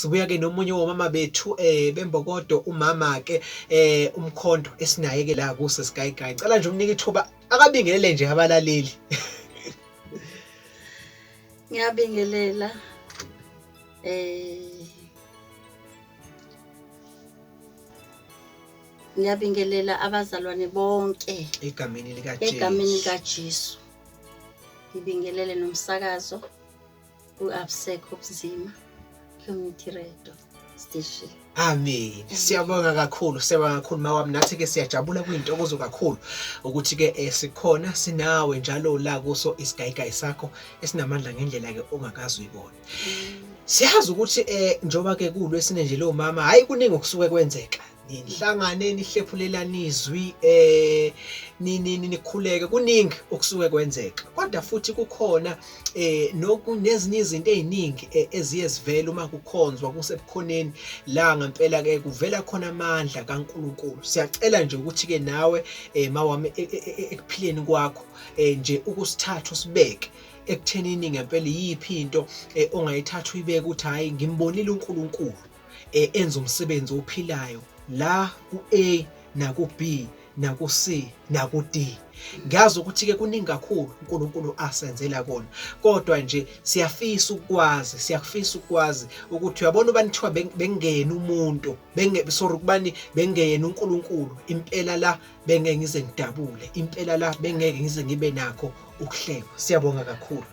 Sibuya ke nomunye womama bethu bembokodo umama ke Mkhonto esinaye ke la kuse Skyguy. Cela nje umnika ithuba akabingelele nje abalaleli. Ngiyabingelela ngiyabingelela abazalwane bonke Egameni likaJesu. Ngibingelele nomsakazo uAbseko Bzima Community Radio Station. Amen. Siyabonga kakhulu mawami nathi ke siyajabula kuyintokozo kakhulu ukuthi ke sikhona sinawe njalo la kuso isigayigay sakho esinamandla ngendlela ke ongakazi uyibona. Siyazi ukuthi njoba ke kulwesine nje lo mama hayi kuningi okusuke kwenzeka. Nihlangane nihlephulelana izwi nikhuleke kuningi okusuke kwenzeka kodwa futhi kukhona nezinye izinto eziningi eziye zivela uma kukhonzwa kusebukhoneni la ngempela ke kuvela khona amandla kaNkuluNkulu. Siyacela nje ukuthi ke nawe mawami ekuphileni kwakho nje ukusithatha usibeke ekuthenini ngempela yiphi into ongayithatha uyibeke ukuthi hayi ngimbonile uNkulunkulu enza umsebenzi ophilayo la ku-A na ku-B na ku-C na ku-D. Ngiyazi ukuthi ke kuningi kakhulu uNkulunkulu asenzela kona kodwa nje siyafisa ukwazi ukuthi uyabona ubanithiwa bengena umuntu bengena uNkulunkulu impela la bengeke ngize ngidabule impela la bengeke ngize ngibe nakho ukuhleba. Siyabonga kakhulu.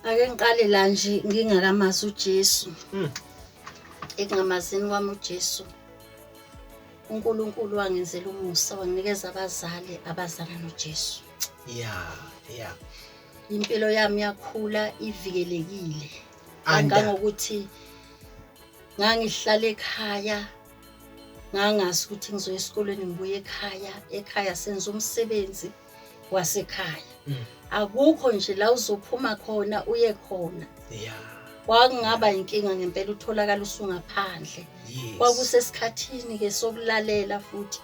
Ake ngiqale la nje ngingakamazi uJesu. Ekungamazini kwami uJesu uNkulunkulu wangenzela umusa wanginikeza abazali abazana noJesu. Yeah. Impilo yami yakhula ivikelekile. Kangangokuthi ngangihlala ekhaya ngangazi ukuthi ngizoya esikoleni ngibuye ekhaya senza umsebenzi wasekhaya. Akukho nje la uzophuma khona uye khona. Kwakungaba inkinga ngempela utholakala usungaphandle. Kwakusesikhathini ke sokulalela futhi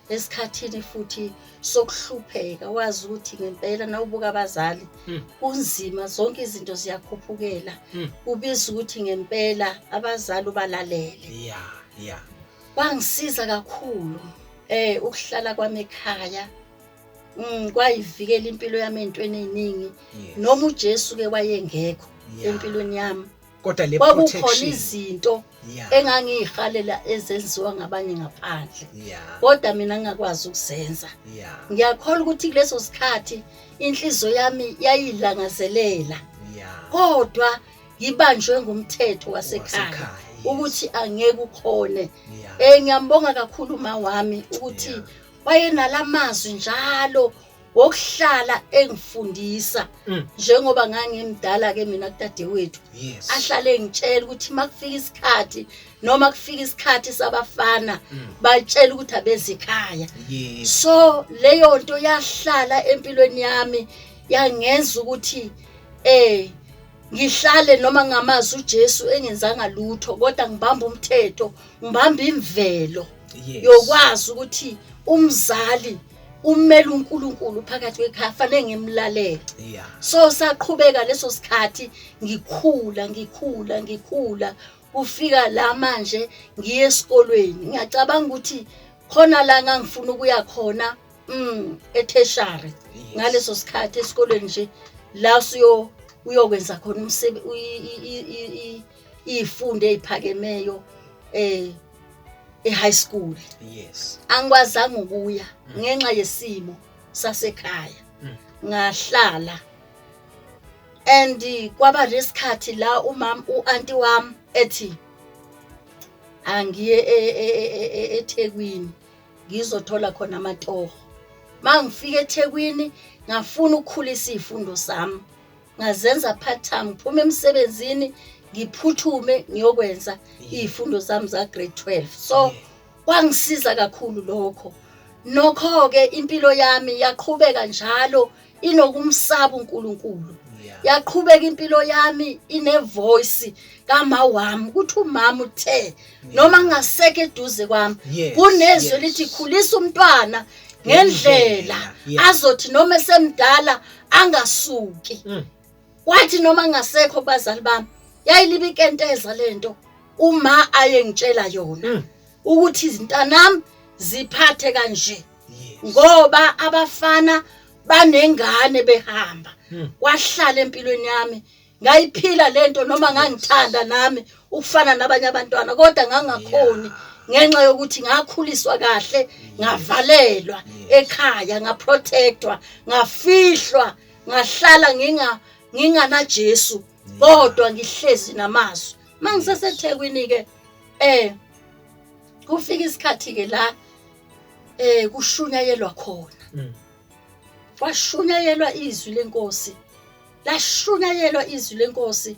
esikhathini futhi sokuhlupheka wazi ukuthi ngempela nawubuka abazali kunzima zonke izinto ziyakhuphukela ubiza ukuthi ngempela abazali balalele. Kwangisiza kakhulu ukuhlala kwami ekhaya. Kwayivikela impilo yami ezintweni eziningi noma uJesu ke wayengekho empilweni yami kodwa le protection izinto engangihalela ezenziwa ngabanye ngaphandle kodwa mina ngakwazi ukuzenza. Ngiyakholwa ukuthi kuleso sikhathi inhliziyo yami yayilangazelela kodwa ngibanjwe ngumthetho wasekhaya ukuthi angeke ukhone. Ngiyambonga kakhulu uma wami ukuthi wayenalamazwi njalo wokuhlala engifundisa njengoba ngangimdala ke mina kudadewethu ahlale ngitshela ukuthi makufika isikhathi noma kufika isikhathi sabafana batshela ukuthi abeze ekhaya. So leyo nto yahlala empilweni yami yangenza ukuthi ngihlale noma ngamazi uJesu engenzanga lutho kodwa ngibamba umthetho ngibamba imvelo yokwazi ukuthi umzali umele uNkulunkulu phakathi kwekhaya fanele ngimlalele. So saqhubeka leso sikhathi ngikhula kufika la manje ngiye esikolweni. Ngiyacabanga ukuthi khona la ngangifuna ukuya khona etertiary ngaleso sikhathi esikolweni nje la uyokwenza khona umsebenzi izifundo eziphakemeyo high school. Angikwazanga ukuya ngenxa yesimo sasekhaya ngahlala and kwaba lesikhathi la uanti wami ethi angiye eThekwini ngizothola khona amatoho. Mangifika eThekwini ngafuna ukukhulisa izifundo zami ngazenza part time ngiphuma emsebenzini ngiphuthume ngiyokwenza izifundo zami za grade 12. So kwangisiza kakhulu lokho. Nokho ke impilo yami yaqhubeka njalo inokumsaba uNkulunkulu. Yaqhubeka impilo yami ine voice kama wami ukuthi umama uthe noma ngaseke eduze kwami kunezwe lithi khulisa umntwana ngendlela azothi noma esemdala angasuki. Wathi noma ngasekho bazali bami yayilibikenteza lento uma ayengitshela yona ukuthi izintanami ziphathe kanje ngoba abafana banengane behamba wahlala empilweni yami ngayiphila lento noma ngangithanda nami ukufana nabanye abantwana kodwa ngangakhoni ngenxa yokuthi ngakhuliswa kahle ngavalelwa ekhaya ngaprotectwa ngafihlwa ngahlala ngingana Jesu kodwa ngihlezi namazwi mangiseseThekwini ke kufika isikhathi ke la kushunyayelwa khona kwashunyayelwa izwi lenkosi lashunyayelwa izwi lenkosi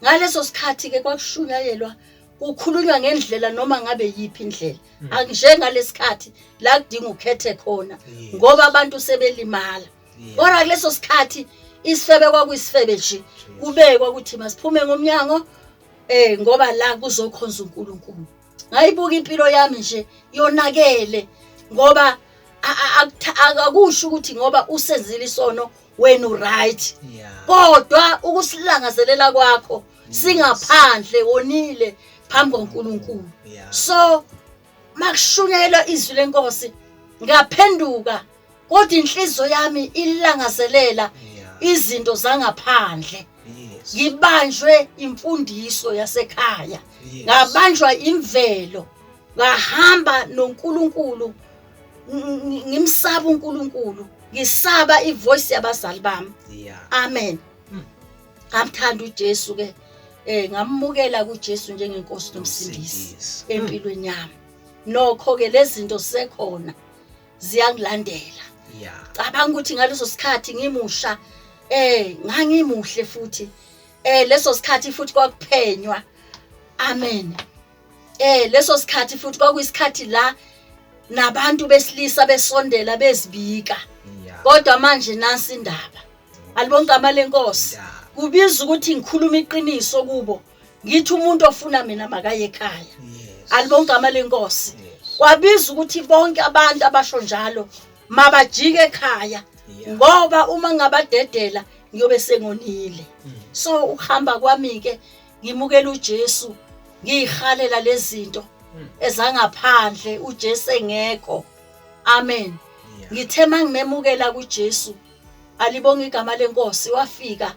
ngaleso sikhathi ke kwakushunyayelwa kukhulunywa ngendlela noma ngabe yipi indlela anjengaleskhathi la kudinga ukhethe khona ngoba abantu sebelimala kodwa kuleso sikhathi isifebe kwakuyisifebe nje kubekwa ukuthi masiphume ngomnyango ngoba la kuzokhonza uNkulunkulu ngayibuka impilo yami nje yonakele ngoba akusho ukuthi ngoba usenzile isono wena uright kodwa ukusilangazelela kwakho singaphandle wonile phambi koNkulunkulu so makushunyelwa izwi lenkosi ngaphenduka kodwa inhliziyo yami ilangazelela izinto zangaphandle ngibanjwe imfundiso yasekhaya ngabanjwa imvelo ngahamba noNkulunkulu ngimsaba uNkulunkulu ngisaba ivoice yabazali bami amen ngamthanda uJesu ke ngamukela kuJesu njengenkosi nomsindisi empilweni yami nokho ke lezi zinto sekhona ziyangilandela cabanga ukuthi ngaleso sikhathi ngimusha ngangimuhle futhi leso sikhathi futhi kwakuphenywa amen leso sikhathi futhi kwakuyisikhathi la nabantu besilisa besondela bezibika kodwa manje nansi indaba alibonke amalenkosi kubiza ukuthi ngikhuluma iqiniso kubo ngithi umuntu ofuna mina makaye ekhaya alibonke amalenkosi kwabiza ukuthi bonke abantu abasho njalo mabajike ekhaya ngoba uma ngabadedela ngiyobe sengonile so ukuhamba kwami ke ngimukela uJesu ngihalela lezinto ezangaphandle uJesu engekho amen ngithe mangimemukela kuJesu alibonge igama lenkosi wafika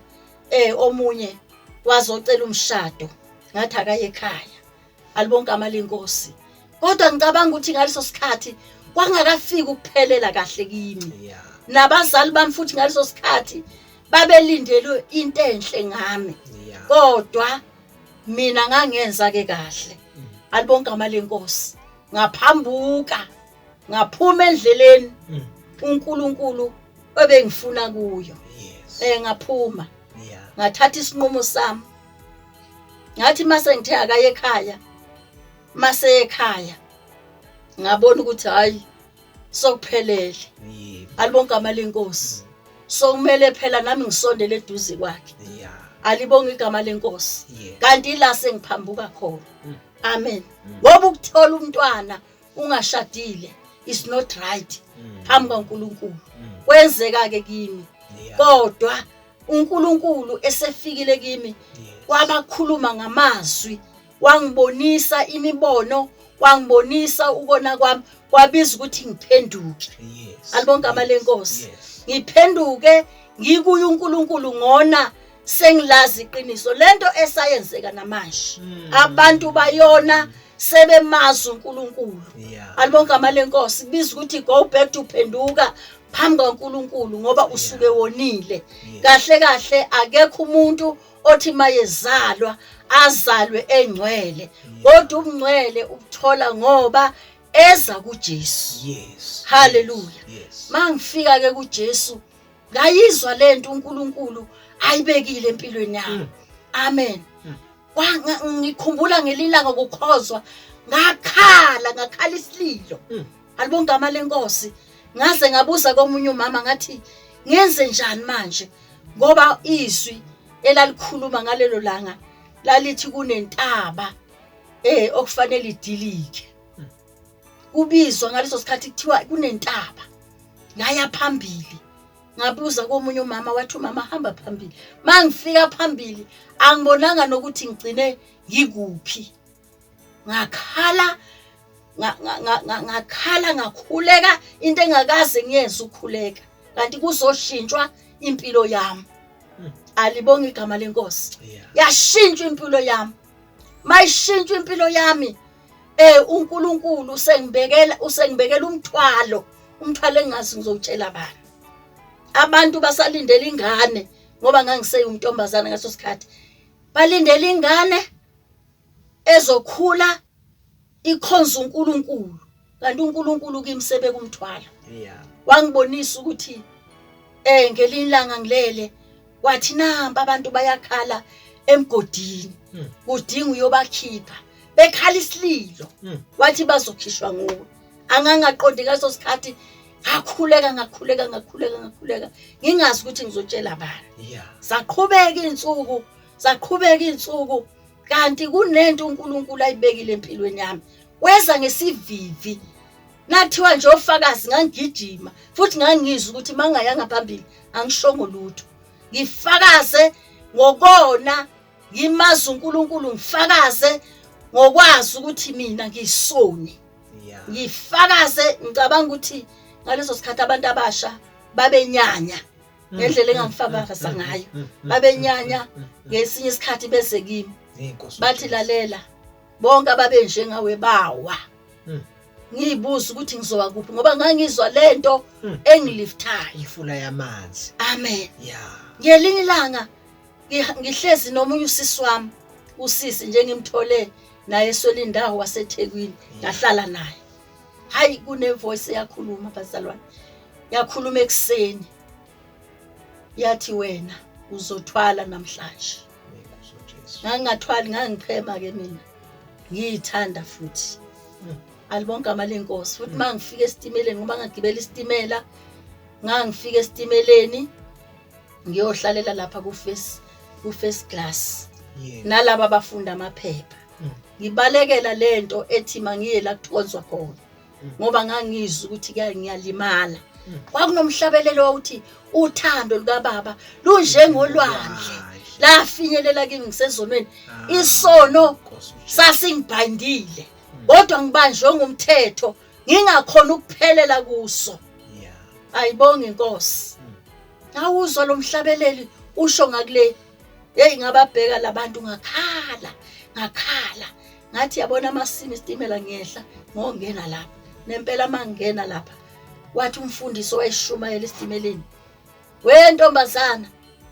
omunye wazocela umshado ngathi akaye ekhaya alibonge igama lenkosi kodwa ngicabanga ukuthi ngaleso sikhathi kwangakafika ukuphelela kahle kimi nabazali bami futhi ngaleso sikhathi babelindele into enhle ngami kodwa mina ngangenza ke kahle alibonke igama lenkosi ngaphambuka ngaphuma endleleni uNkulunkulu ebengifuna kuyo ngaphuma ngathatha isinqumo sami ngathi mase ngithe akaye ekhaya mase ekhaya ngabona ukuthi hayi sokuphelele alibonke igama lenkosi so kumele phela nami ngisondele eduze kwakhe alibonke igama lenkosi kanti la sengiphambuka khona amen ngoba ukuthola umntwana ungashadile is not right phambi kaNkulunkulu kwenzeka ke kimi kodwa uNkulunkulu esefikile kimi wabakhuluma ngamazwi wangibonisa imibono wangibonisa ukona kwami kwabiza ukuthi ngiphenduke alibonke igama lenkosi ngiphenduke ngikuye uNkulunkulu ngona sengilazi iqiniso lento esayenzeka namanje abantu bayona sebemazi uNkulunkulu alibonke igama lenkosi biza ukuthi go back to phenduka phambi kaNkulunkulu ngoba usuke wonile kahle kahle akekho umuntu othi mayezalwa azalwe engcwele kodwa ubungcwele ubuthola ngoba eza kuJesu haleluya mangifika ke kuJesu ngayizwa lento uNkulunkulu ayibekile empilweni yami amen ngikhumbula ngelilanga ngokukhozwa ngakhala isililo alibonke igama lenkosi ngaze ngabuza komunye umama ngathi ngenze njani manje ngoba izwi elalikhuluma ngalelo langa lalithi kunentaba okufanele idilike kubizwa ngaleso sikhathi kuthiwa kunentaba ngaya phambili ngabuza komunye umama wathi umama hamba phambili. Mangifika phambili angibonanga nokuthi ngigcine ngikuphi. Ngakhala ngakhala ngakhuleka into engakaze ngiyenze ukukhuleka. Kanti kuzoshintshwa impilo yami. Alibonga igama lenkosi. Yashintshwa impilo yami. Mayishintshwa impilo yami. uNkulunkulu usengibekela umthwalo engazi ngizowutshela bani. Abantu basalindela ingane ngoba ngangiseyintombazana ngaso sikhathi. Balindela ingane ezokhula ikhonza uNkulunkulu. Kanti uNkulunkulu kimsebeka umthwalo. Wangibonisa ukuthi ngelinye ilanga ngilele wathi namba abantu bayakhala emgodini. Kudinga uyobakhipha. Bekhala isililo. Wathi bazokhishwa nguwe. Angangaqondi ngaso sikhathi ngakhuleka. Ngingazi ukuthi ngizotshela bani. Saqhubeka insuku. Kanti kunento uNkulunkulu ayibekile empilweni yami. Weza ngesivivi. Nathiwa nje ofakazi ngangigijima futhi ngangizwa ukuthi mangayanga phambili angishongo lutho. Ngifakaze ngokona ngimazi uNkulunkulu ngifakaze ngokwazi ukuthi mina ngisoni. Ngifakaze ngicabanga ukuthi ngaleso sikhathi abantu abasha babenyanya ngendlela engangifakaza ngayo. Babenyanya ngesinye isikhathi bese kimi. Bathi lalela bonke ababe njengawe bawa. Ngiyibuza ukuthi ngizowa kuphi ngoba ngangizwa lento engiliftayo ifula yamanzi. Amen. Ngelinye ilanga ngihlezi nomunye usisi wami, usisi nje ngimthole naye eswele indawo waseThekwini ngahlala naye. Hayi kune voice yakhuluma bazalwane. Yakhuluma ekseni. Yathi wena uzothwala namhlanje. Ngangathwali ngangiphema ke mina. Ngiyithanda futhi. Alibonke amalenkosi futhi mangifika esitimeleni ngoba ngagibela isitimela ngangifika esitimeleni ngiyohlalela lapha ku first class nalabo abafunda amaphepha. Ngibalekela lento ethi mangiye la kuthonzwa khona ngoba ngangizwa ukuthi ngiyalimala. Kwakunomhlabelelo wawuthi uthando luka baba lunjengolwandle lafinyelela kimi ngisezonweni. Isono sasingibhandile. Kodwa ngibanjwe ngumthetho ngingakhona ukuphelela kuso. Ayibonge inkosi. Ngawuzwa lo mhlabeleli usho ngakule. Ngababheka labantu ngakhala. Ngathi yabona amasimi isitimela ngehla ngongena lapha. Nempela mangena lapha. Wathi umfundisi wayeshumayela esitimeleni. We ntombazana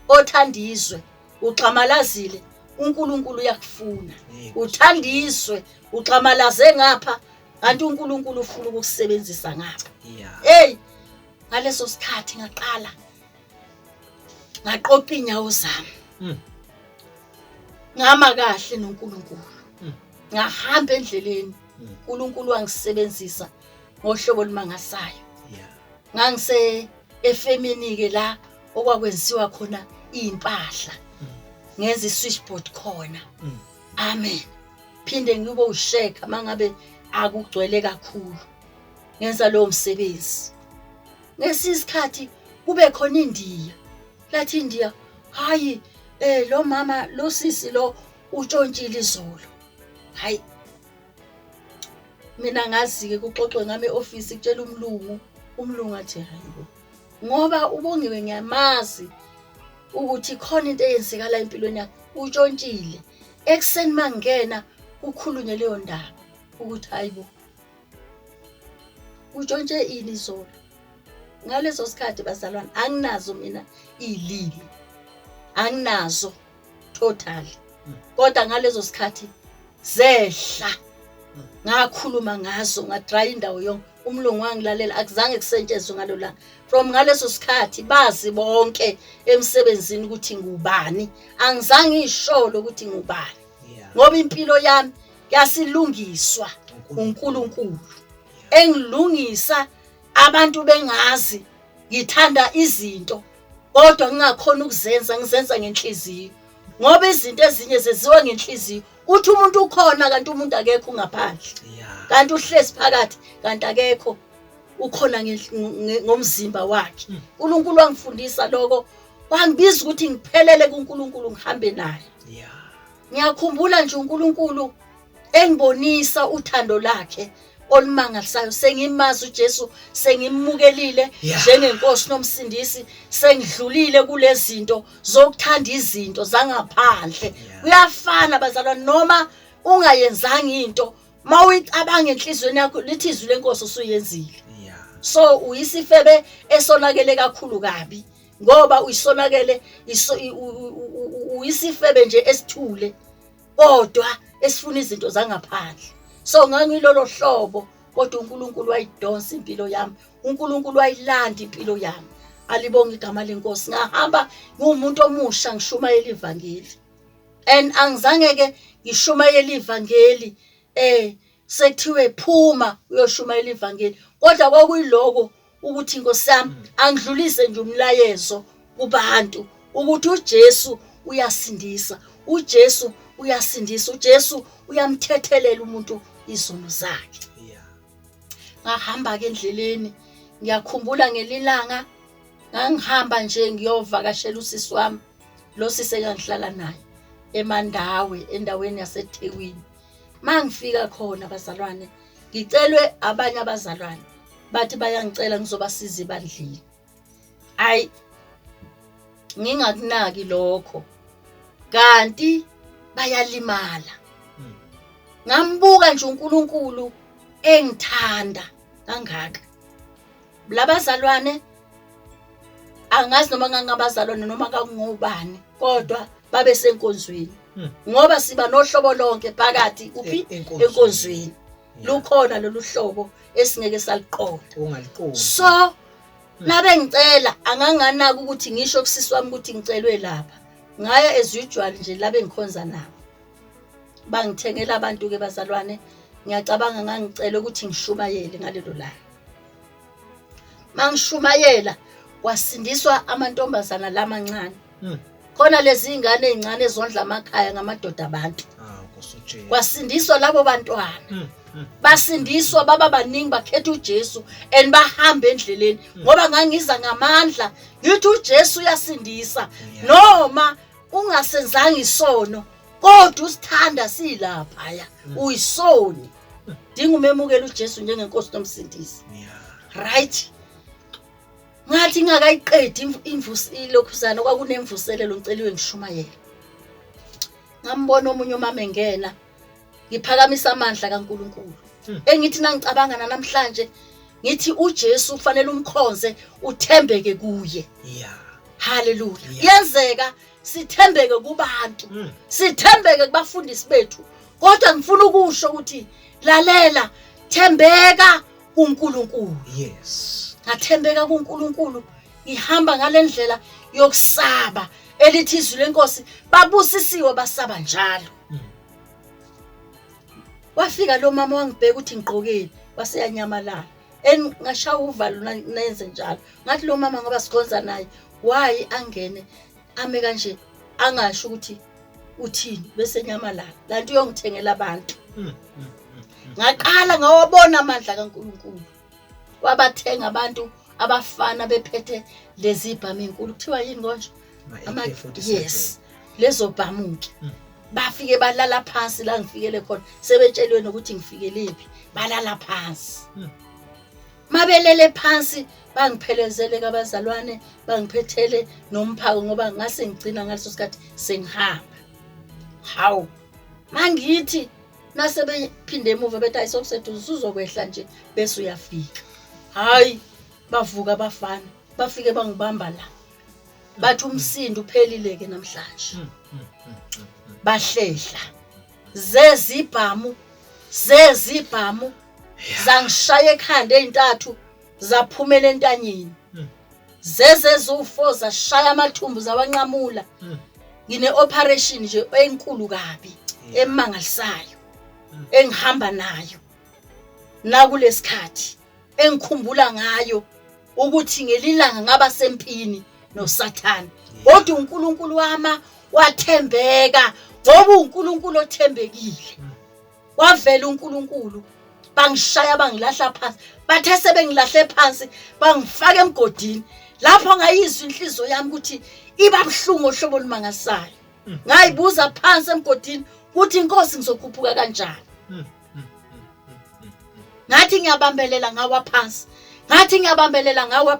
othandizwe uxamalazile uNkulunkulu uyakufuna. Uthandiswe uxamalaze ngapha kanti uNkulunkulu ufuna ukusebenzisa ngapha. Ngaleso sikhathi ngaqala ngaqoqa inyawo zami. Ngama kahle noNkulunkulu. Ngahamba endleleni. uNkulunkulu wangisebenzisa ngohlobo olumangasayo. Ngangise efemini ke la okwakwenziwa khona impahla. Ngenza iswitchboard khona. Amen. Phinde ngibe usheka mangabe akugcwele kakhulu. Ngenza lo msebenzi. Ngesisikhathi kube khona indiya. Lathi indiya, hayi lo mama lo sisi lo utshontshile izolo. Hayi. Mina ngazi ke kuxoxwe ngame office kutshela umlungu athi hayibo. Ngoba ubongiwe ngiyamazi ukuthi khona into eyenzekala empilweni yakhe utshontshile. Ekseni mangena ukhulunywe leyo ndaba ukuthi hayibo. Utshontshe ini izolo. Ngaleso sikhathi bazalwane anginazo mina ilimi. Anginazo totally. Kodwa ngalezo sikhathi zehla. Ngakhuluma ngazo ngadry indawo yonke. Umlungu wangilalela akuzange kusetshenzwe ngalo la. From ngaleso sikhathi bazi bonke emsebenzini ukuthi ngubani. Angizange isholo ukuthi ngubani. Ngoba impilo yami yasilungiswa uNkulunkulu. Engilungisa abantu bengazi ngithanda izinto kodwa ngingakhona ukuzenza ngizenza ngenhliziyo. Ngoba izinto ezinye zeziwa ngenhliziyo. Uthi umuntu ukhona kanti umuntu akekho ngaphandle. Kanti uhlezi phakathi kanti akekho. ukhona ngomzimba wakhe. uNkulunkulu wangifundisa lokho, wangibiza ukuthi ngiphelele kuNkulunkulu ngihambe naye. Yeah. Ngiyakhumbula nje uNkulunkulu engibonisa uthando lakhe olumangalisayo. Sengimazi uJesu, sengimukelile njengenkosi nomsindisi, sengidlulile kulezi zinto zokuthanda izinto zangaphandle. Kuyafana bazalwane, noma ungayenzanga into, mawuyicabanga enhlizweni yakho lithi izwi lenkosi usuyenzile. So uyisifebe esonakele kakhulu kabi, ngoba uyisonakele uyisifebe nje esithule kodwa esifuna izinto zangaphandle. So ngangilolo hlobo, kodwa uNkulunkulu wayidonsa impilo yami, uNkulunkulu wayilanda impilo yami. Alibonge igama lenkosi. Ngahamba ngumuntu omusha ngishumayela ivangeli, and angizange ke ngishumayela ivangeli sekuthiwe phuma uyoshumayela ivangeli, kodwa kwakuyiloko ukuthi Nkosi yami angidlulise nje umlayezo kubantu ukuthi uJesu uyasindisa, uJesu uyasindisa, uJesu uyamthethelela umuntu izono zakhe. Ngahamba ke endleleni, ngiyakhumbula ngelilanga ngangihamba nje ngiyovakashela usisi wami, lo sisi engihlala naye eMandawe, endaweni yaseThekwini. Mangifika khona bazalwane, ngicelwe abanye abazalwane bathi bayangicela ngizobasiza ebandleni. Ayi, ngingakunaki lokho, kanti bayalimala. Ngambuka nje uNkulunkulu engithanda kangaka. Labazalwane angazi noma ngangabazalwane noma ngangubani, kodwa babe senkonzweni, ngoba siba nohlobo lonke phakathi uphi enkonzweni. Lukhona lolu hlobo esingeke saliqonda. Ungaliqondi. So nabe ngicela anganganaki ukuthi ngisho kusisi wami ukuthi ngicelwe lapha. Ngaya as usual nje labe ngikhonza nabo. Bangithengela abantu ke bazalwane, ngiyacabanga ngangicela ukuthi ngishumayele ngalelo langa. Mangishumayela kwasindiswa amantombazana lamancane. Khona lezi ingane ezincane ezondla amakhaya ngamadoda abantu. Kusutshela. Kwasindiswa labo bantwana. Basindiswa baba baningi, bakhetha uJesu and bahamba endleleni, ngoba ngangiza ngamandla ngithi uJesu uyasindisa. Noma ungasenzanga isono, kodwa usithanda silapha ya uyisoni. Dinga umemukela uJesu njengenkosi nomsindisi. Right? Ngathi ngakayiqedi ilokhuzana kwakunemvuselelo ngiceliwe ngishumayela. Ngambona omunye umama engena, ngiphakamisa amandla kaNkulunkulu. Engithi nangicabanga namhlanje ngithi uJesu kufanele umkhonze, uthembeke kuye. Hallelujah. Yenzeka sithembeke kubantu, sithembeke kubafundisi bethu, kodwa ngifuna ukusho ukuthi lalela, thembeka kuNkulunkulu. Yes. Ngathembeka kuNkulunkulu, ngihamba ngalendlela yokusaba elithi izwi lenkosi, babusisiwe basaba njalo. Wafika lo mama wangibheka ukuthi ngiqokeni, waseyanyamalala. Ngashaya uvalo nenze njalo. Ngathi lo mama ngoba sikhonza naye, why angene ame kanje angasho ukuthi uthini, bese nyamalala. Lanto uyongithengela abantu. Ngaqala ngawabona amandla kaNkulunkulu. Wabathenga abantu abafana bephethe lezi ibhamu enkulu, kuthiwa yini konje? Yes, lezo bhamuke. Bafike balala phansi la ngifikele khona, sebetshelwe nokuthi ngifikeliphi, balala phansi. Mabelele phansi bangiphelezele kabazalwane, bangiphethele nomphako ngoba ngase ngicina ngaleso sikhathi sengihamba. Hawu, mangithi nasebephinde emuva bethi ayisokuseduze uzokwehla nje bese uyafika. Hayi, bavuka abafana, bafike bangibamba la. Bathi umsindo uphelile ke namhlanje. Bahlehla. Zezibhamu zangishaya ekhanda ezintathu, zaphumela entanyeni. Zezezufo zashaya amathumbu zawanqamula. Ngine operation nje enkulu kabi, emangalisayo, engihamba nayo. Nakulesikhathi engikhumbula ngayo ukuthi ngelilanga ngaba sempini noSathane, kodwa uNkulunkulu wami wathembeka, ngoba uNkulunkulu othembekile. Wavela uNkulunkulu bangishaya bangilahla phansi. Bathe sebengilahle phansi bangifaka emgodini. Lapho ngayizwa inhliziyo yami ukuthi iba buhlungu ohlobo olumangasayo. Ngayibuza phansi emgodini ukuthi inkosi ngizokhuphuka kanjani. Ngathi ngiyabambelela ngawa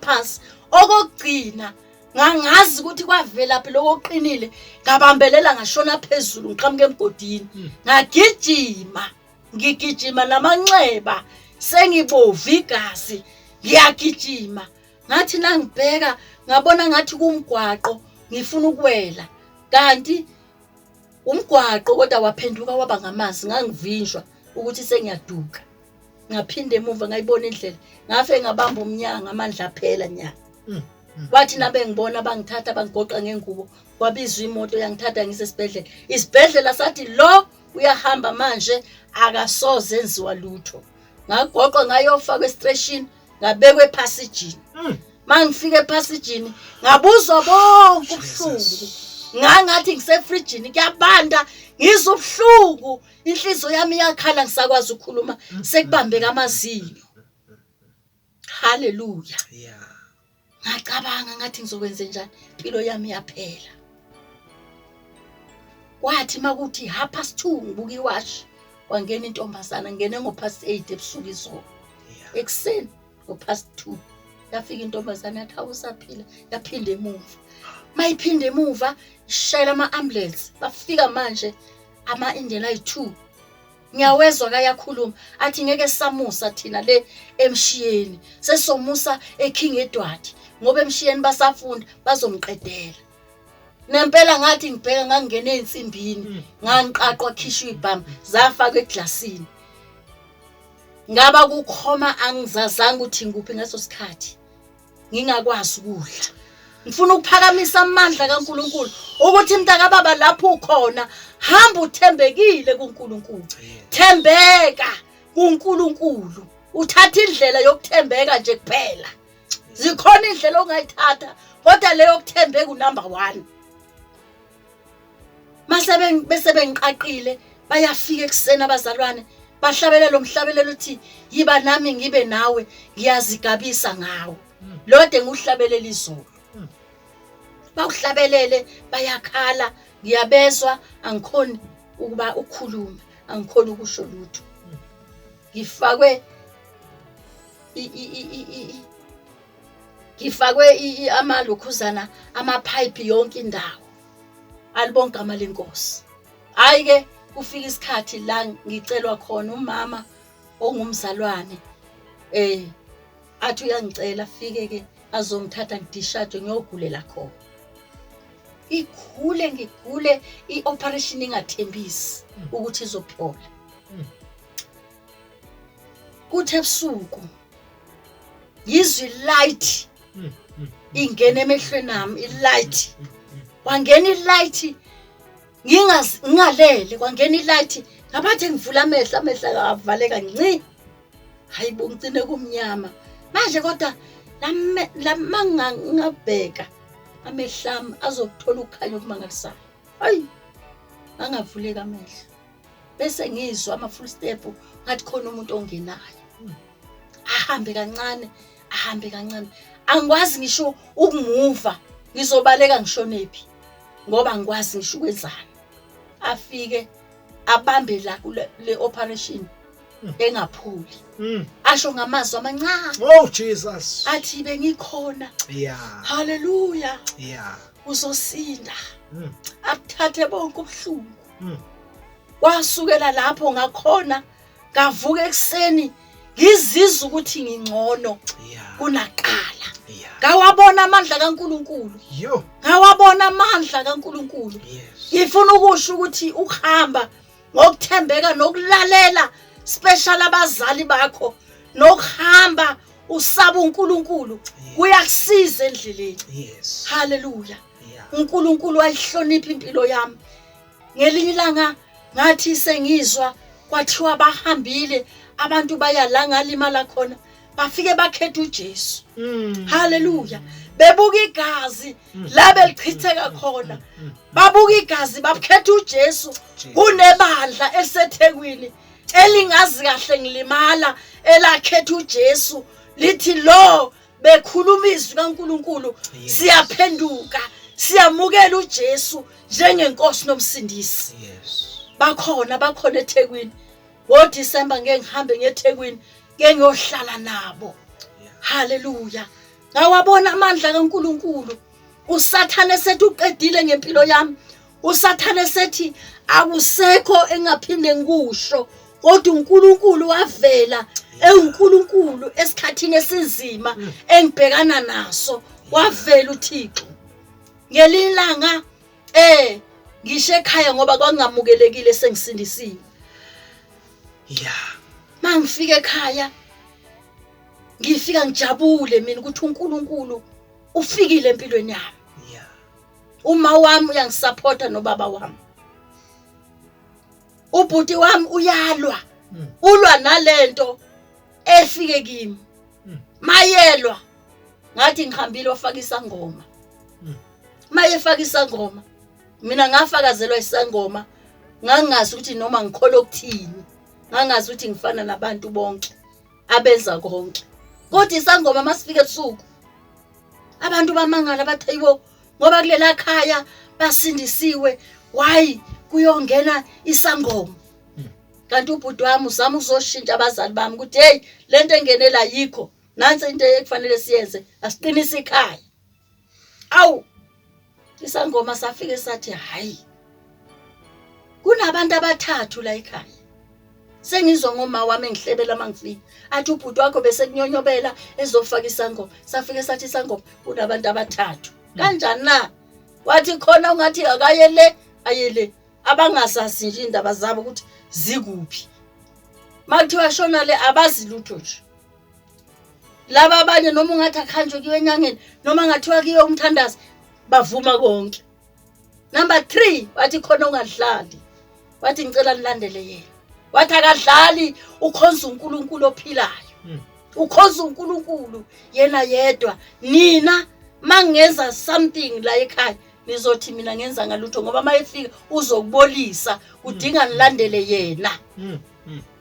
phansi. Okugcina ngangazi ukuthi kwavela phi lokuqinile. Ngabambelela ngashona phezulu ngiqhamuke emgodini. Ngigijima namanxeba sengibovu igazi. Ngiyagijima. Ngathi nangibheka ngabona ngathi kumgwaqo ngifuna ukuwela. Kanti umgwaqo kodwa waphenduka waba ngamanzi. Ngangivinjwa ukuthi sengiyaduka. Ngaphinde emuva ngayibona indlela. Ngafe ngabamba umnyanga amandla phela nya. Wathi nabe ngibona bangithatha bangigoqa ngengubo. Kwabizwa imoto yangithatha ngisesibhedlela. Isibhedlela sathi lo uyahamba manje akasoze enziwa lutho. Ngagoqwa ngayofaka estretchini ngabekwe ephasijini. Mangifika ephasijini ngabuzwa bonke ubuhlungu. Ngangathi ngisefrijini kuyabanda ngizwa ubuhlungu. Inhliziyo yami yakhala ngisakwazi ukukhuluma sekubambeka amazinyo. Hallelujah. Ngacabanga ngathi ngizokwenza njani impilo yami yaphela. Kwathi makuthi 2:30 ngibuka iwashi kwangena intombazana ngene ngo8:30 ebusuku izolo. Ekseni ngo2:30 yafika intombazana yathi awusaphila yaphinda emuva. Mayiphinde emuva ishayela ama-ambulance bafika manje ama-Indian ayi2. Ngiyawezwa kayakhuluma athi ngeke samusa thina le emshiyeni sesomusa eKing Edward ngoba emshiyeni basafunda bazomqedela. Nempela ngathi ngibheka ngangena einsimbini ngangiqaqwa khishwa ibhamu zafaka eglasini. Ngaba kukhoma angizazanga ukuthi nguphi ngaso sikhathi ngingakwazi ukudla. Ngifuna ukuphakamisa amandla kaNkulunkulu ukuthi mntaka baba lapho ukhona hamba uthembekile kuNkulunkulu. Thembeka kuNkulunkulu. Uthatha indlela yokuthembeka nje kuphela. Zikhona indlela ongayithatha kodwa leyo yokuthembeka unumber 1. Bese bengiqaqile bayafika ekseni abazalwane bahlabela lo mhlabelelo uthi yiba nami ngibe nawe ngiyazigabisa ngawo. Lode nguhlabelela izolo. Bawuhlabelele bayakhala ngiyabezwa angikhoni ukuba ukukhuluma angikhoni ukusho lutho. Ngifakwe amalokhuzana amapipe yonke indawo. Alibonke amalenkosi. Hayi ke kufika isikhathi la ngicelwa khona umama ongumzalwane athi uyangicela afike ke azongithatha ngidishajwe ngiyogulela khona. Ngigule ioperation ingathembisi ukuthi izophola. Kuthe ebusuku yizwi light ingene emehlweni nami ilight. Wangena ilight ngingalele kwangena ilight ngabathe ngivula amehla avaleka nci. Hayibo ngicine kumnyama. Manje kodwa ngabheka amehlami azokuthola ukukhanya okumangalisayo. Hayi angavuleka amehlo. Bese ngizwa ama full step ngathi khona umuntu ongenayo. Ahambe kancane. Angikwazi ngisho ukumuva ngizobaleka ngishonephi ngoba ngikwazi ngisho ukwenzana. Afike abambe la le operation engaphuli. Asho ngamazwi amancane. Oh Jesus. Athi bengikhona. Hallelujah. Uzosinda. Akuthathe bonke ubuhlungu. Wasukela lapho ngakhona ngavuka ekseni ngizizwa ukuthi ngingcono kunaqala. Ngawabona amandla kaNkulunkulu. Ngifuna ukusho ukuthi ukuhamba ngokuthembeka nokulalela special abazali bakho nokuhamba usaba uNkulunkulu kuyakusiza endleleni. Hallelujah. uNkulunkulu wayihlonipha impilo yami. Ngelinye ilanga ngathi sengizwa kwathiwa bahambile abantu bayala ngalimala khona bafike bakhetha uJesu. Hallelujah. Bebuka igazi la belichitheka khona. Babuka igazi bakhetha uJesu kunebandla eliseThekwini elingazi kahle ngilimala elakhetha uJesu lithi lo bekhuluma izwi kaNkuluNkulu siyaphenduka siyamukela uJesu njengenkosi nomsindisi. Bakhona eThekwini. NgoDisemba ngeke ngihambe ngeThekwini ngeke ngiyohlala nabo. Haleluya. Ngawabona amandla kaNkuluNkulu. Usathane sethi uqedile ngempilo yami. Usathane sethi akusekho engaphinde ngikusho. Kodwa uNkulunkulu wavela eUnkulunkulu esikhathini esinzima engibhekana naso. Wavela uThixo. Ngelilanga ngisho ekhaya ngoba kwangamukelekile sengisindisiwe. Mangifika ekhaya ngifika ngijabule mina ukuthi uNkulunkulu ufikile empilweni yami. Uma wami uyangisupporta nobaba wami. Ubhuti wami uyalwa. Ulwa nalento efike kimi. Mayelwa ngathi ngihambile wafaka isangoma. Mayefaka isangoma mina ngafakazelwa isangoma ngangazi ukuthi noma ngikhola ukuthini. Ngangazi ukuthi ngifana nabantu bonke abenza konke. Kodwa isangoma masifike ebusuku abantu bamangala bathi yibo ngoba kulela khaya basindisiwe why kuyongena isangoma. Kanti ubhuti wami uzama ukuzoshintsha abazali bami ukuthi hey lento engenela yikho nansi into ekufanele siyenze asiqinise ikhaya. Awu isangoma safike sathi hayi kunabantu abathathu la ekhaya. Sengizwa ngoma wami engihlebela mangifika athi ubhuti wakho bese kunyonyobela ezofaka isangoma. Safike sathi isangoma kunabantu abathathu. Kanjani na? Wathi khona ungathi akayele ayele abangasazi nje indaba zabo ukuthi zikuphi. Makuthiwa shona le abazi lutho nje. Laba abanye noma ungathi akhanjwe kiwe enyangeni noma ngathiwa kiwe umthandazi bavuma konke. Number 3 wathi khona ungadlali. Wathi ngicela nilandele yena. Wathi akadlali ukhonza uNkulunkulu ophilayo. Ukhonza uNkulunkulu yena yedwa. Nina mangenza something la ekhaya nizothi mina ngenza ngalutho ngoba mayefika uzokubolisa udinga nilandele yena.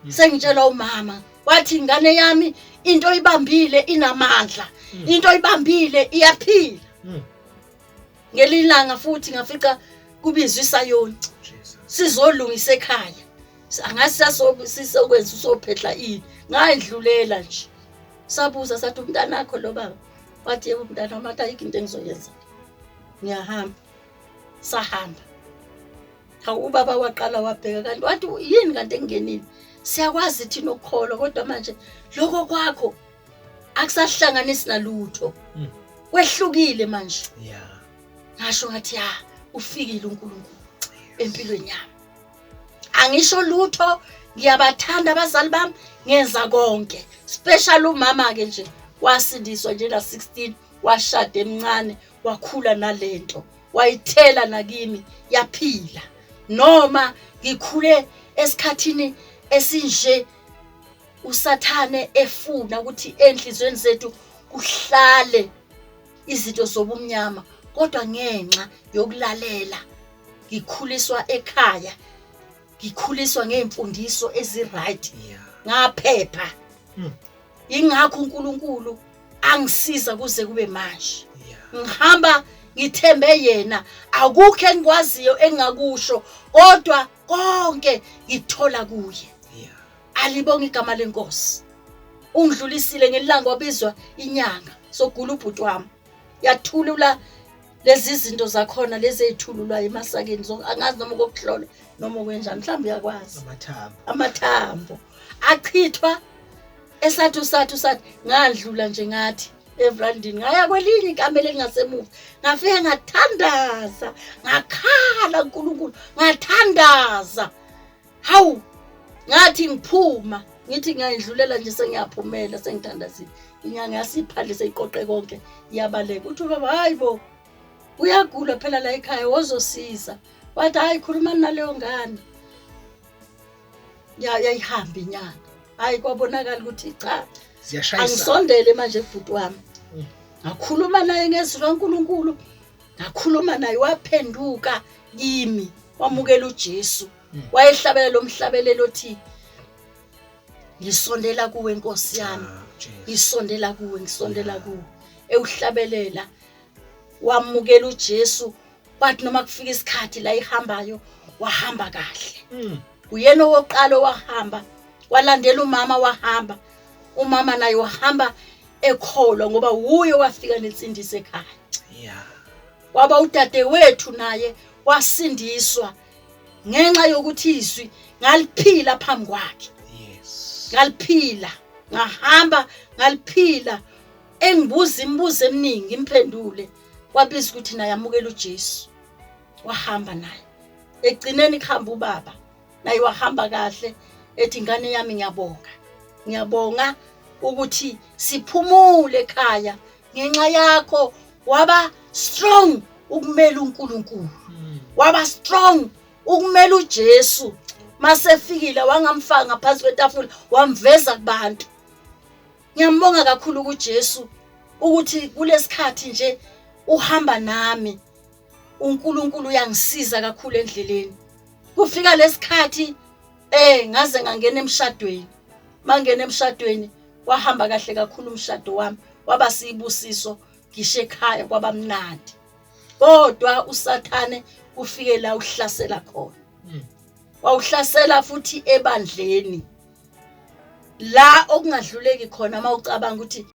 Sengitshela umama wathi ingane yami into ibambile inamandla. Into ibambile iyaphila. Ngelilanga futhi ngafika kubizwa isayoni. Sizolungisa ekhaya. Angasi sisokwenza usophehla ini. Ngayidlulela nje. Sabuza sathi umntana wakho lo baba. Wathi yebo umntana wami ayikho into engizoyenza. Ngiyahamba. Sahamba. Hawu ubaba waqala wabheka kanti wathi yini kanti engenini. Siyakwazi thina ukukholwa kodwa manje lokho kwakho akusahlanganisi nalutho. Kwehlukile manje. Ngasho ngathi ufikile uNkulunkulu empilweni yami. Angisho lutho ngiyabathanda abazali bami ngenza konke. Special umama ke nje wasindiswa nje la 16 washada emncane wakhula nalento wayithela nakimi yaphila. Noma ngikhule esikhathini esinje usathane efuna ukuthi enhlizweni zethu kuhlale izinto zobumnyama kodwa ngenxa yokulalela ngikhuliswa ekhaya ngikhuliswa ngeemfundiso eziright ngaphepha. Ingakho uNkulunkulu angisiza kuze kube manje. Ngihamba ngithembe yena akukho engikwaziyo engakusho kodwa konke ngithola kuye. Alibonga igama lenkosi. Ungidlulisile ngelanga wabizwa inyanga sogula ubhuti wami. Yathulula lezi zinto zakhona lezi ezithululwa emasakeni zonke angazi noma kokuhlola noma kwenjani mhlawumbe uyakwazi. Amathambo achithwa esathu ngadlula nje ngathi evrandini ngaya kwelinye ikamela elingasemuva ngafike ngathandaza ngakhala uNkulunkulu ngathandaza. Hawu ngathi ngiphuma ngithi ngiyadlulela nje sengiyaphumela sengithandazile. Inyanga yasiphale seyiqoqe konke iyabaleka. Uthi baba hayibo uyagula phela la ekhaya wozosiza. Wathi hayi khuluma naleyo ngane. Yayihamba inyanga. Hayi kwabonakala ukuthi cha ziyashayisa. Angisondele manje ebhuti wami. Ngakhuluma naye ngezwi kaNkulunkulu. Ngakhuluma naye waphenduka kimi wamukela uJesu. Wayehlabela lo mhlabelelo othi ngisondela kuwe Nkosi yami, ngisondela kuwe ewuhlabelela wamukela uJesu. Bathi noma kufika isikhathi la ihambayo wahamba kahle. Uyena owoqala wahamba, walandela umama wahamba. Umama naye wahamba ekholwa ngoba uye wafika nensindiso ekhaya. Kwaba udade wethu naye wasindiswa ngenxa yokuthi izwi ngaliphila phambi kwakhe. Ngaliphila, ngahamba ngaliphila, engibuza imibuzo eminingi imphendule. Wabiza ukuthi naye amukela uJesu, wahamba naye. Egcineni kuhamba ubaba, naye wahamba kahle, ethi ingane yami ngiyabonga ukuthi siphumule ekhaya ngenxa yakho. Waba strong ukumela uNkulunkulu, waba strong ukumela uJesu. Masefikile wangamfaka ngaphansi kwetafula wamveza kubantu. Ngiyambonga kakhulu kuJesu ukuthi kulesikhathi nje uhamba nami. uNkulunkulu uyangisiza kakhulu endleleni. Kufika lesikhathi ngaze ngangena emshadweni. Mangena emshadweni wahamba kahle kakhulu umshado wami. Waba siyibusiso ngisho ekhaya kwaba mnandi. Kodwa uSathane ufike la uhlasela khona. Wawuhlasela futhi ebandleni. La okungadluleki khona mawucabanga ukuthi